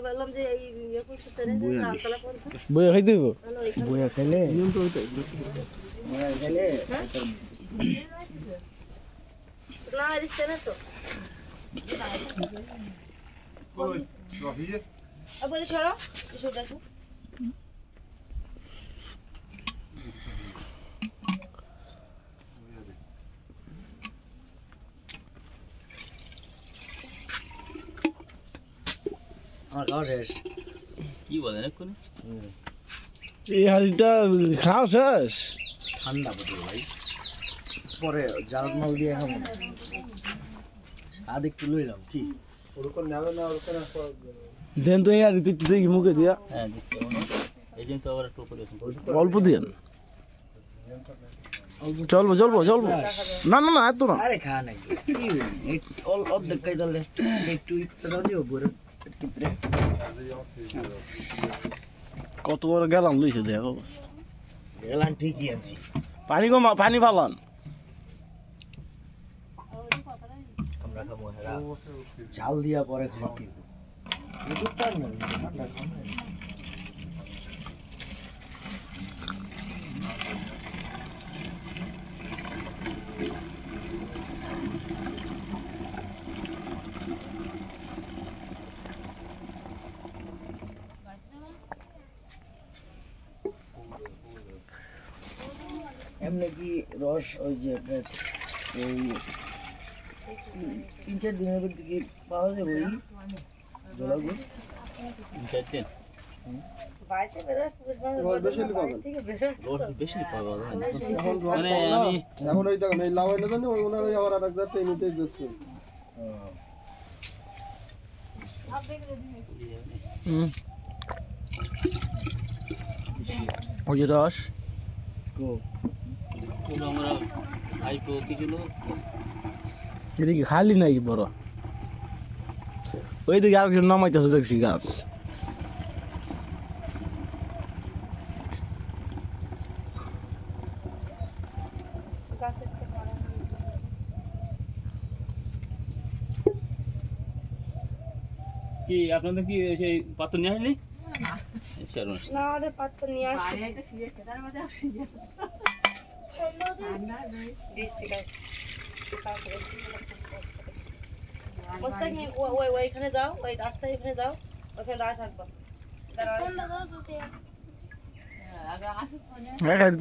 বললাম যে এই ইয়ে করতে তেরে আমতলা পর্যন্ত বইয়া খাইতে হইব বইয়া খেলে নিয়ম তো ওইটাই বইয়া খেলে না দিচ্ছে না তো ওই রহিয়ে আবার সরো এসো দেখো আমার খাওয়া শেষ কি বলেন এক্ষুনি এই হাড়িটা খাওয়া শেষ ঠান্ডা পড়ে ভাই পরে জাল মাল দিয়ে খাবো স্বাদ একটু লইলাম কি ওরকম নেবে না ওরকম দেন তো এই হাড়িতে একটু দেখি মুখে দিয়া হ্যাঁ দিচ্ছি এই জন্য তো আবার একটু করে অল্প দিয়েন চলবো চলবো চলবো না না না এত না আরে খা নাকি কি অর্ধেক খাই তাহলে একটু একটু দাও দিও বড় ভিতরে কত বড় গেলাম লইছে দেখো গেলাম ঠিকই আছি পানি কমা পানি ফালান আমরা খাবো হেরা ঝাল দিয়া পরে খাইতে দুধ পার না ঠান্ডা ঠান্ডা এমনি কি রস ওই যে এই 3-4 দিনের মধ্যে কি পাওয়া যাবে ওই জলাগুলো 3-4 দিন বাইতে বেরো বেশি পাওয়া যায় মানে আমি এখন ওই দেখেন এই লাউ এনে দেন ওই ওনারা আবার আরেক জাতে নিতেই যাচ্ছে ওই যে রস কো আমরা আইপো কিছু লোক এটা কি খালি নাই বড় ওই দিকে আরেকজন নামাইতেছে দেখছি গাছ কি আপনাদের কি সেই পাত্র নিয়ে আসলি না আমাদের পাত্র নিয়ে আসি ওইখানে যাও ওই রাস্তায় এখানে যাও ওখানে দাঁড়া থাকবা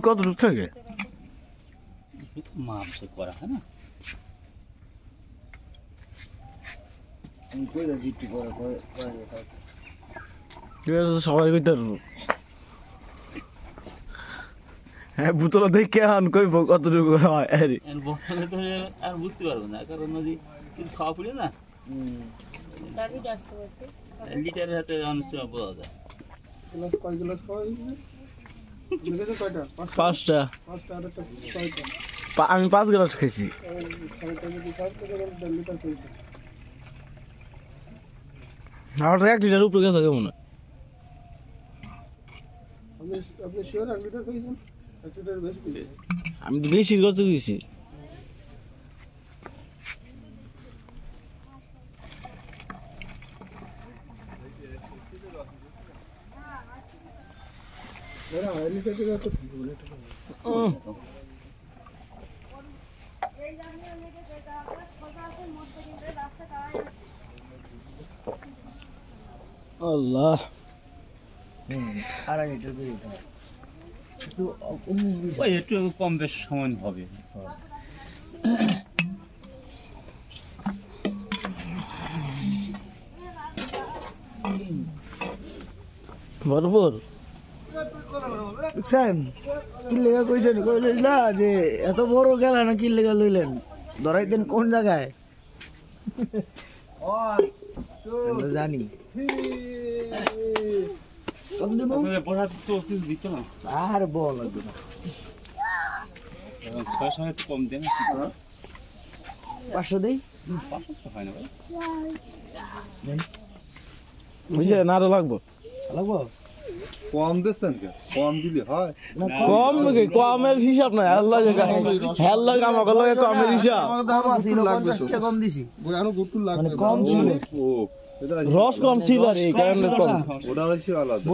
কত দূর থেকে মাপ সে করা হয় না আমি কই গেছি একটু পরে ঠিক আছে সবাই কইতে পারবো হ্যাঁ বুতলা দেখে আন কইব কতটুকু হয় আরে বর্তমানে তো আর বুঝতে পারবো না কারণ নদী কিছু খাওয়া পড়ে না লিটারের হাতে অনেক বোঝা যায় গ্লাস কয় গ্লাস খাওয়া লিখেছে কয়টা 5টা আর একটা 6টা আমি 5 গ্লাস খাইছি 6টা যদি 5 থেকে 1 লিটার খাইছে আমার 1 লিটার উপরে গেছে কেমন আপনি শিওর 1 লিটার খাইছেন 1 লিটার বেশি খাইছেন আমি তো বেশি কত গেছি এরা 1 লিটার থেকে কত আল্লাহ আর লিটার করে দিতাম একটু ওই একটু কম বেশ সমান হবে ভরপুর বুঝছেন কি লেগা কইছেন কইলেন না যে এত বড় গেলা না কি লেগা লইলেন ধরাই দেন কোন জায়গায় জানি আর বল লাগবে না 600 একটু কম দেন 500 দেই 500 হয় না ভাই বুঝছে না আরো লাগবো লাগবো কম দিচ্ছেন কে কম দিলে হয় কম নাকি কমের হিসাব নাই আল্লাহ হেল্লা আমাকে লাগে কমের হিসাব কম আছে 50 টাকা কম দিছি বই আরো গুটুল লাগবে মানে কম ছিল ও রস কম ছিল আর এই কারণে কম। ওটা হচ্ছে আলাদা